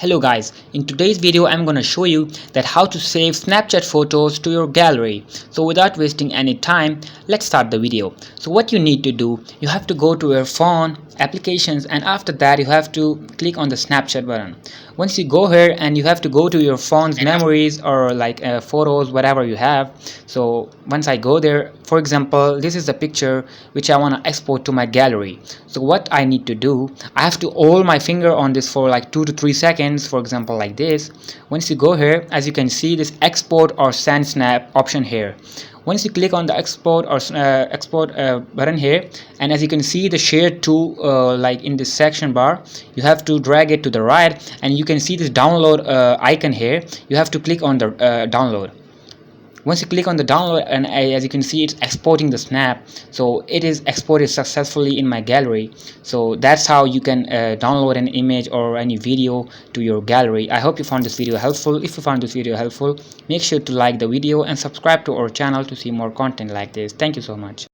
Hello guys, in today's video I'm gonna show you that how to save Snapchat photos to your gallery. So without wasting any time, let's start the video. So what you need to do, you have to go to your phone, applications, and after that you have to click on the Snapchat button. Once you go here, and you have to go to your phone's memories or like photos, whatever you have. So once I go there, for example, this is the picture which I want to export to my gallery. So what I need to do, I have to hold my finger on this for like 2 to 3 seconds, for example like this. Once you go here, as you can see, this export or send snap option here. Once you click on the export or export button here, and as you can see the share to like in this section bar, you have to drag it to the right, and you can see this download icon here. You have to click on the download. Once you click on the download, and as you can see, it's exporting the snap, so it is exported successfully in my gallery. So that's how you can download an image or any video to your gallery. I hope you found this video helpful. If you found this video helpful, make sure to like the video and subscribe to our channel to see more content like this. Thank you so much.